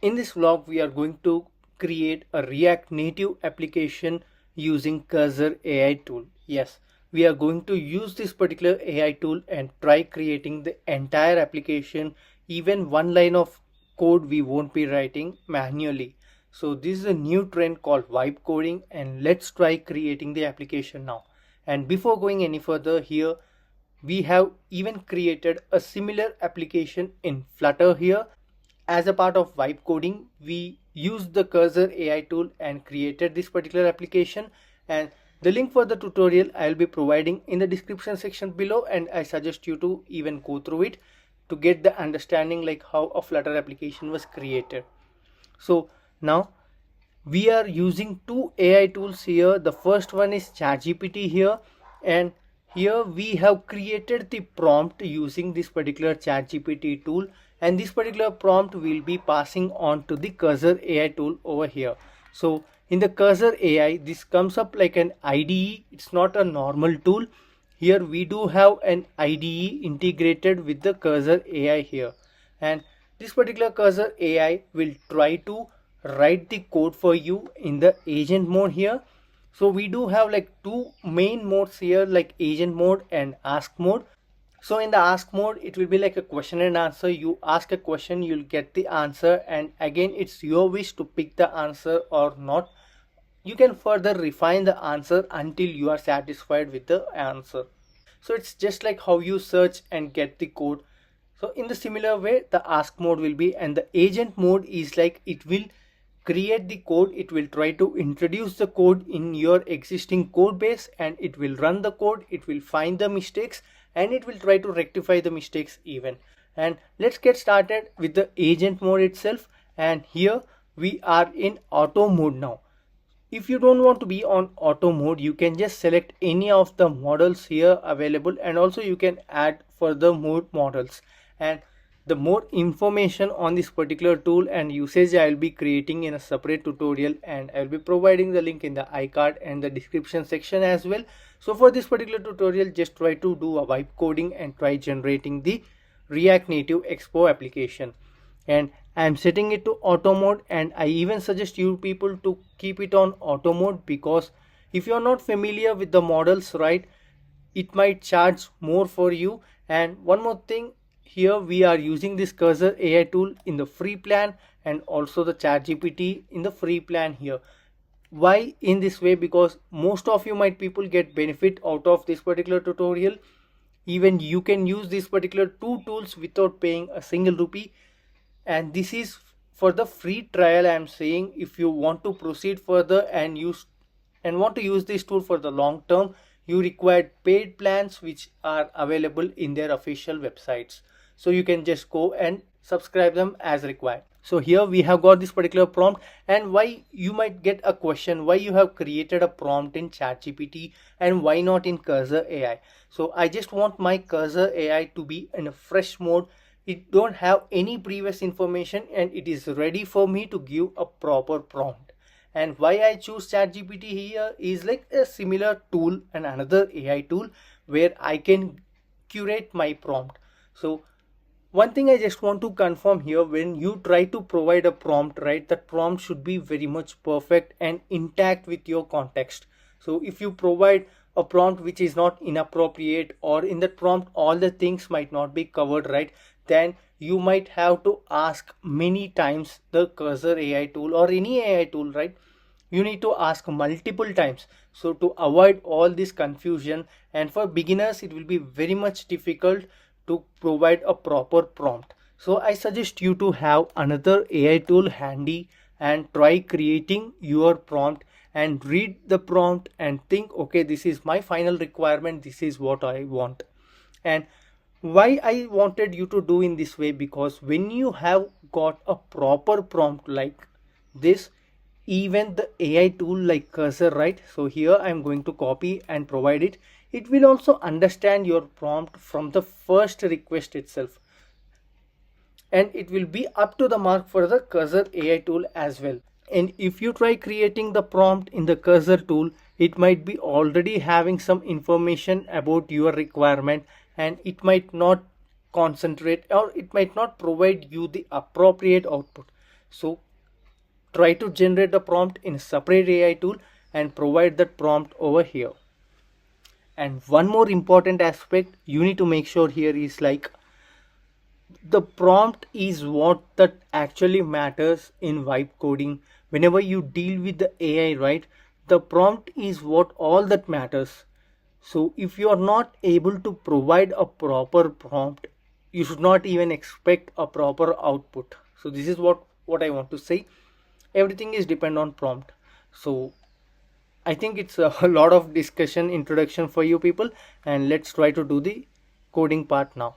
In this vlog, we are going to create a React Native application using Kaser AI tool. Yes, we are going to use this particular AI tool and try creating the entire application. Even one line of code we won't be writing manually. So this is a new trend called vibe coding, and let's try creating the application now. And before going any further, here we have even created a similar application in Flutter here. As a part of vibe coding, we used the Kaser AI tool and created this particular application, and the link for the tutorial I'll be providing in the description section below, and I suggest you to even go through it to get the understanding like how a Flutter application was created. So now we are using two AI tools here. The first one is ChatGPT here, and here we have created the prompt using this particular ChatGPT tool, and this particular prompt will be passing on to the Kaser AI tool over here. So in the Kaser AI, this comes up like an IDE. It's not a normal tool. Here we do have an IDE integrated with the Kaser AI here, and this particular Kaser AI will try to write the code for you in the agent mode here. So we do have like two main modes here, like agent mode and ask mode. So in the ask mode, it will be like a question and answer. You ask a question, you'll get the answer, and again it's your wish to pick the answer or not. You can further refine the answer until you are satisfied with the answer. So it's just like how you search and get the code. So in the similar way, the ask mode will be, and the agent mode is like it will create the code. It will try to introduce the code in your existing code base, and it will run the code. It will find the mistakes, and it will try to rectify the mistakes even. And let's get started with the agent mode itself. And here we are in auto mode now. If you don't want to be on auto mode, you can just select any of the models here available, and also you can add further more models. And the more information on this particular tool and usage I will be creating in a separate tutorial, and I will be providing the link in the iCard and the description section as well. So for this particular tutorial, just try to do a vibe coding and try generating the React Native Expo application. And I'm setting it to auto mode, and I even suggest you people to keep it on auto mode, because if you're not familiar with the models, right, it might charge more for you. And one more thing, here we are using this Kaser AI tool in the free plan and also the ChatGPT in the free plan here. Why in this way? Because most of you might people get benefit out of this particular tutorial. Even you can use this particular two tools without paying a single rupee, and this is for the free trial. I am saying if you want to proceed further and want to use this tool for the long term, you require paid plans which are available in their official websites. So you can just go and subscribe them as required. So here we have got this particular prompt, and why you might get a question, why you have created a prompt in ChatGPT and why not in Kaser AI. So I just want my Kaser AI to be in a fresh mode. It don't have any previous information, and it is ready for me to give a proper prompt. And why I choose ChatGPT here is like a similar tool and another AI tool where I can curate my prompt. So one thing I just want to confirm here, when you try to provide a prompt, right, that prompt should be very much perfect and intact with your context. So if you provide a prompt which is not inappropriate, or in that prompt all the things might not be covered, right, then you might have to ask many times the Kaser AI tool or any AI tool, right? You need to ask multiple times, so to avoid all this confusion, and for beginners it will be very much difficult to provide a proper prompt. So I suggest you to have another AI tool handy and try creating your prompt and read the prompt and think, okay, this is my final requirement, this is what I want. And why I wanted you to do in this way, because when you have got a proper prompt like this, even the AI tool like Kaser, right, so here I'm going to copy and provide it. It will also understand your prompt from the first request itself, and it will be up to the mark for the Kaser AI tool as well. And if you try creating the prompt in the Kaser tool, it might be already having some information about your requirement, and it might not concentrate, or it might not provide you the appropriate output. So try to generate the prompt in a separate AI tool and provide that prompt over here. And one more important aspect you need to make sure here is like the prompt is what that actually matters in vibe coding. Whenever you deal with the AI, right, the prompt is what all that matters. So if you are not able to provide a proper prompt, you should not even expect a proper output. So this is what I want to say. Everything is depend on prompt. So I think it's a lot of discussion introduction for you people, and let's try to do the coding part now.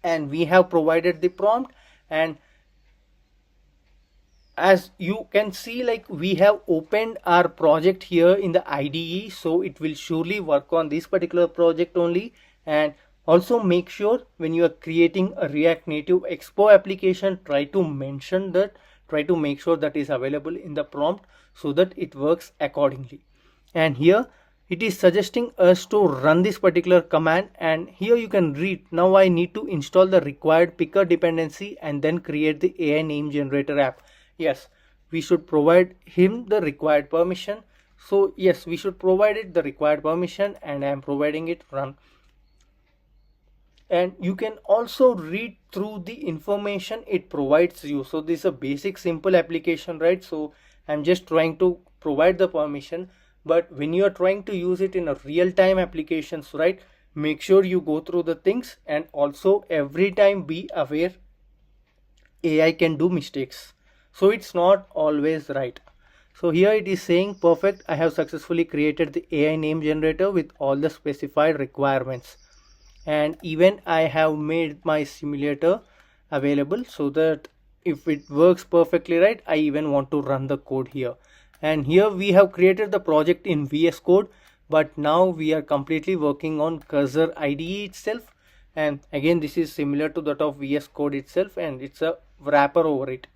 And we have provided the prompt, and as you can see, like we have opened our project here in the IDE, so it will surely work on this particular project only. And also make sure when you are creating a React Native Expo application, try to mention that, try to make sure that is available in the prompt so that it works accordingly. And here it is suggesting us to run this particular command, and here you can read, now I need to install the required picker dependency and then create the AI name generator app. Yes, we should provide him the required permission. So yes, we should provide it the required permission, and I am providing it run. And you can also read through the information it provides you. So this is a basic simple application, right? So I'm just trying to provide the permission, but when you are trying to use it in a real-time applications, right, make sure you go through the things, and also every time be aware AI can do mistakes, so it's not always right. So here it is saying perfect, I have successfully created the AI name generator with all the specified requirements, and even I have made my simulator available so that if it works perfectly right, I even want to run the code here. And here we have created the project in VS Code, but now we are completely working on Kaser IDE itself. And again, this is similar to that of VS Code itself, and it's a wrapper over it.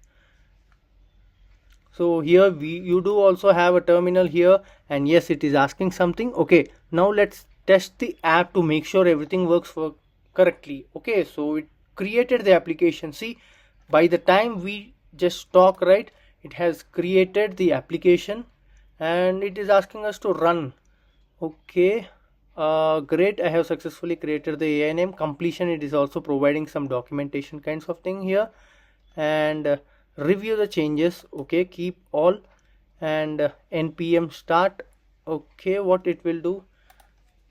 So here you do also have a terminal here, and yes, it is asking something. Okay, now let's test the app to make sure everything works correctly. Okay, so it created the application. See, by the time we just talk, right, it has created the application and it is asking us to run. Okay, great, I have successfully created the AI name. Completion, it is also providing some documentation kinds of thing here. And review the changes. Okay, keep all, and npm start. Okay, what it will do,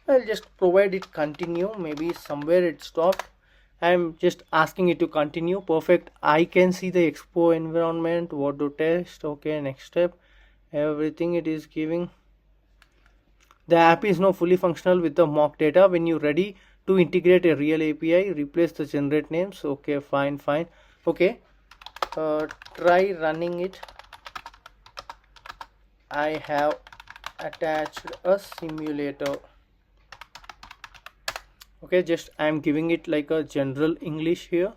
I'll just provide it continue. Maybe somewhere it stopped. I'm just asking it to continue. Perfect, I can see the expo environment, what to test. Okay, next step, everything it is giving. The app is now fully functional with the mock data. When you're ready to integrate a real API, replace the generate names. Okay, fine. Okay, try running it. I have attached a simulator. Okay, just I am giving it like a general English here.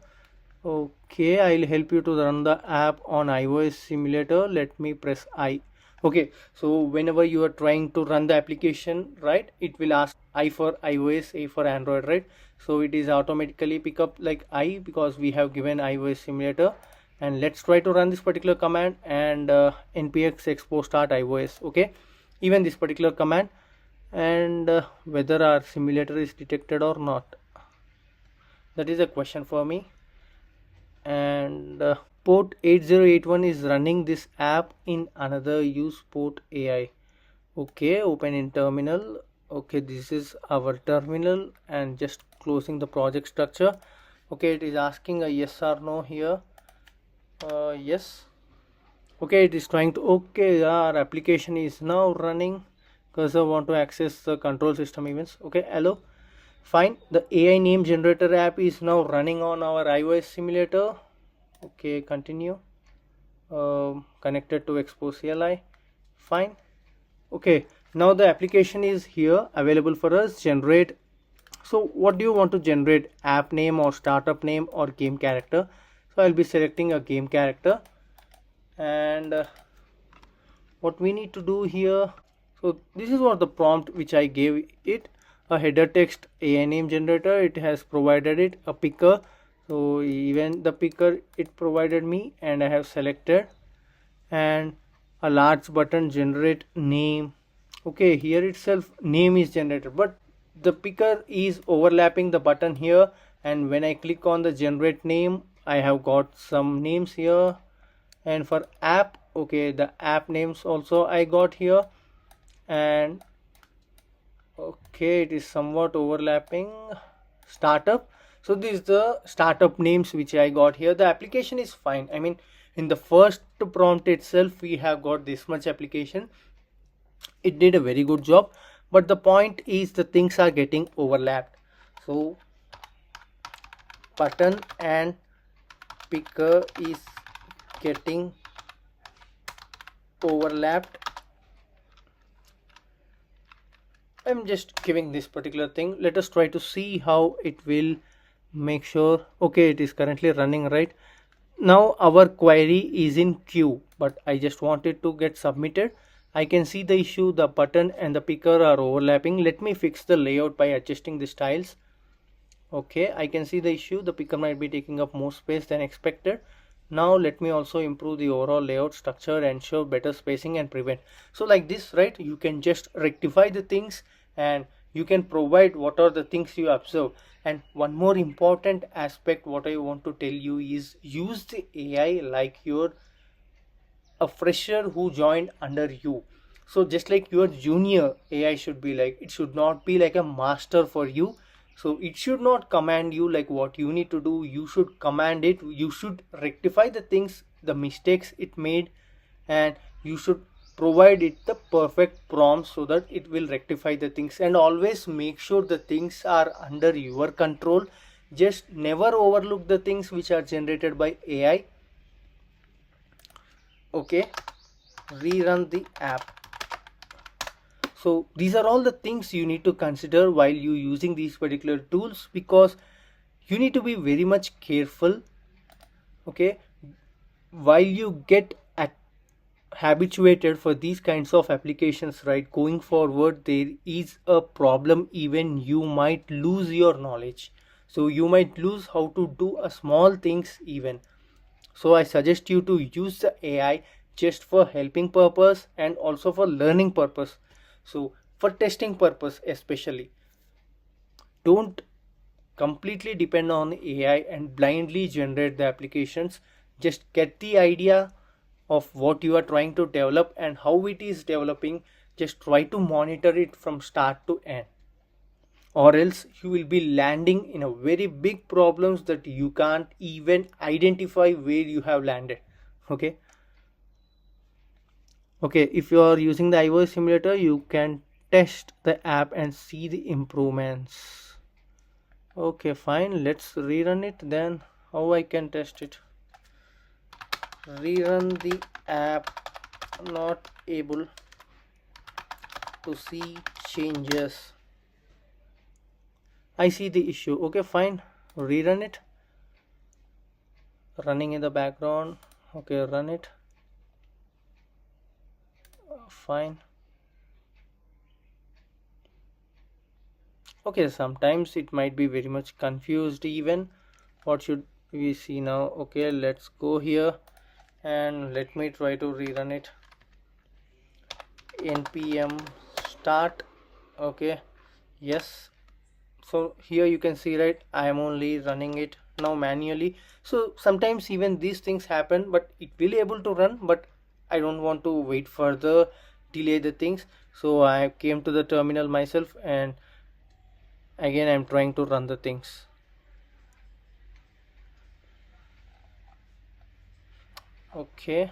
Okay, I'll help you to run the app on iOS simulator. Let me press I. Okay, so whenever you are trying to run the application, right, it will ask I for iOS, A for Android, right? So it is automatically pick up like I because we have given iOS simulator. And let's try to run this particular command, and npx expo start iOS. Okay, even this particular command, and whether our simulator is detected or not, that is a question for me. And port 8081 is running this app in another use port AI. Okay, open in terminal. Okay, this is our terminal, and just closing the project structure. Okay, it is asking a yes or no here. Yes. Okay, it is trying to, okay, our application is now running because I want to access the control system events. Okay, hello, fine, the AI name generator app is now running on our iOS simulator. Okay, continue. Connected to Expo CLI. Fine. Okay, now the application is here available for us. Generate. So what do you want to generate? App name or startup name or game character? So I'll be selecting a game character. And what we need to do here, so this is what the prompt which I gave it. A header text AI name generator, it has provided it a picker. So even the picker it provided me, and I have selected, and a large button generate name. Okay, here itself name is generated, but the picker is overlapping the button here, and when I click on the generate name, I have got some names here. And for app, okay, the app names also I got here. And okay, it is somewhat overlapping. Startup, so this is the startup names which I got here. The application is fine. I mean, in the first prompt itself we have got this much application. It did a very good job, but the point is the things are getting overlapped. So button and picker is getting overlapped. I'm just giving this particular thing. Let us try to see how it will make sure. Okay, it is currently running right now. Our query is in queue, but I just want it to get submitted. I can see the issue, the button and the picker are overlapping. Let me fix the layout by adjusting the styles. Okay, I can see the issue, the picker might be taking up more space than expected. Now let me also improve the overall layout structure, ensure better spacing and prevent. So like this, right, you can just rectify the things and you can provide what are the things you observe. And one more important aspect what I want to tell you is use the AI like your a fresher who joined under you. So just like your junior, AI should be like, it should not be like a master for you. So it should not command you like what you need to do. You should command it. You should rectify the things, the mistakes it made, and you should provide it the perfect prompt so that it will rectify the things. And always make sure the things are under your control. Just never overlook the things which are generated by AI. Okay, rerun the app. So these are all the things you need to consider while you using these particular tools, because you need to be very much careful. Okay, while you get habituated for these kinds of applications, right, going forward there is a problem. Even you might lose your knowledge, so you might lose how to do a small things even. So I suggest you to use the AI just for helping purpose and also for learning purpose. So for testing purpose especially, don't completely depend on AI and blindly generate the applications. Just get the idea of what you are trying to develop and how it is developing. Just try to monitor it from start to end, or else you will be landing in a very big problems that you can't even identify where you have landed. Okay, if you are using the iOS simulator, you can test the app and see the improvements. Okay, fine, let's rerun it. Then how I can test it? Rerun the app, not able to see changes. I see the issue. Okay, fine, rerun it. Running in the background. Okay, run it. Fine. Okay, sometimes it might be very much confused even. What should we see now? Okay, let's go here and let me try to rerun it. npm start. Okay, yes. So here you can see, right, I am only running it now manually. So sometimes even these things happen, but it will be able to run, but I don't want to wait further, delay the things. So I came to the terminal myself and again I'm trying to run the things. Okay,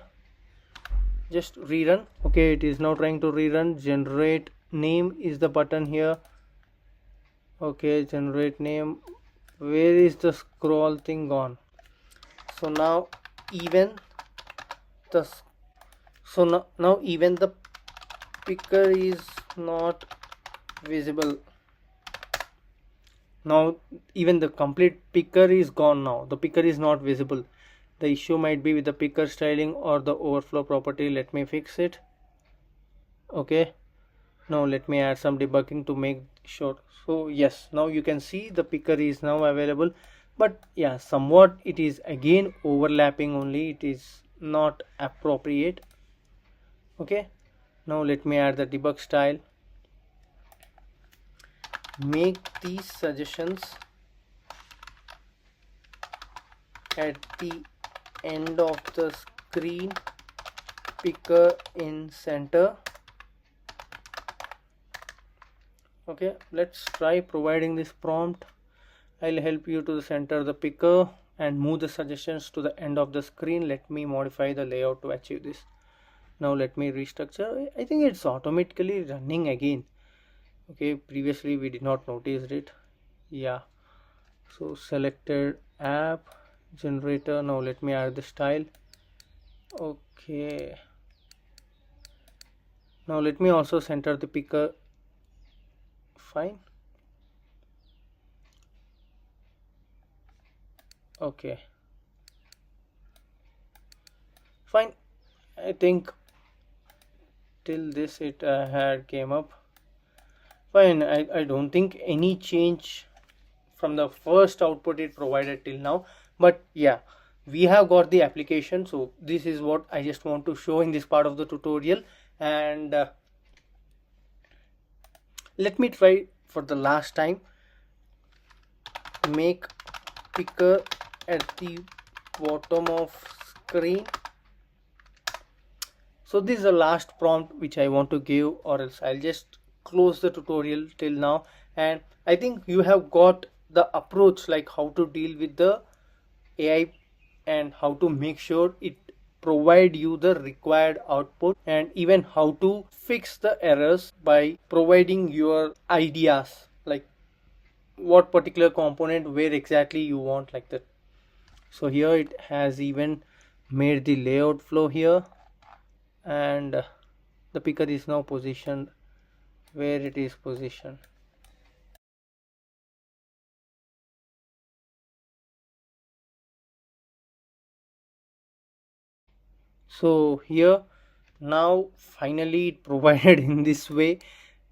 just rerun. Okay, it is now trying to rerun. Generate name is the button here. Okay, generate name. Where is the scroll thing gone? So now even the now even the picker is not visible. Now even the complete picker is gone. Now the picker is not visible. The issue might be with the picker styling or the overflow property. Let me fix it. Okay, now let me add some debugging to make sure. So yes, now you can see the picker is now available. but yeah, somewhat it is again overlapping only, it is not appropriate. Okay, now let me add the debug style. Make these suggestions at the end of the screen, picker in center. Okay, let's try providing this prompt. I'll help you to center the picker and move the suggestions to the end of the screen. Let me modify the layout to achieve this. Now let me restructure. I think it's automatically running again. Okay, previously we did not notice it. Yeah, so selected app generator. Now let me add the style. Okay, now let me also center the picker. Fine. Okay, fine. I think till this it had came up fine. I don't think any change from the first output it provided till now, but yeah, we have got the application. So this is what I just want to show in this part of the tutorial. And let me try for the last time. Make picker at the bottom of screen. So this is the last prompt which I want to give, or else I'll just close the tutorial till now. And I think you have got the approach, like how to deal with the AI and how to make sure it provide you the required output, and even how to fix the errors by providing your ideas, like what particular component where exactly you want, like that. So here it has even made the layout flow here, and the picker is now positioned where it is positioned. So here now finally it provided in this way.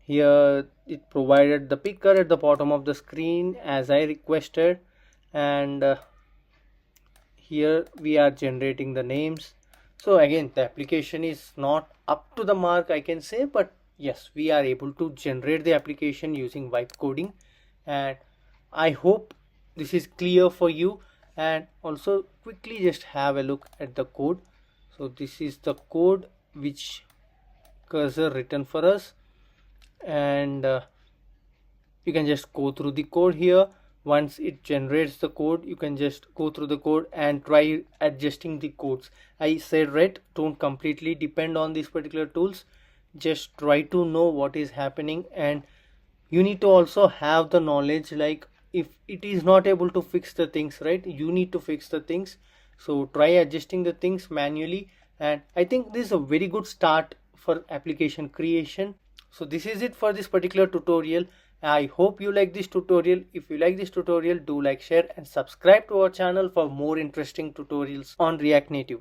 Here it provided the picker at the bottom of the screen as I requested, and here we are generating the names. So again, the application is not up to the mark, I can say, but yes, we are able to generate the application using vibe coding, and I hope this is clear for you. And also quickly just have a look at the code. So this is the code which Kaser written for us, and you can just go through the code here. Once it generates the code, you can just go through the code and try adjusting the codes. I said right, don't completely depend on these particular tools, just try to know what is happening. And you need to also have the knowledge, like if it is not able to fix the things, right, you need to fix the things. So try adjusting the things manually, and I think this is a very good start for application creation. So this is it for this particular tutorial. I hope you like this tutorial. If you like this tutorial, do like, share and subscribe to our channel for more interesting tutorials on React Native.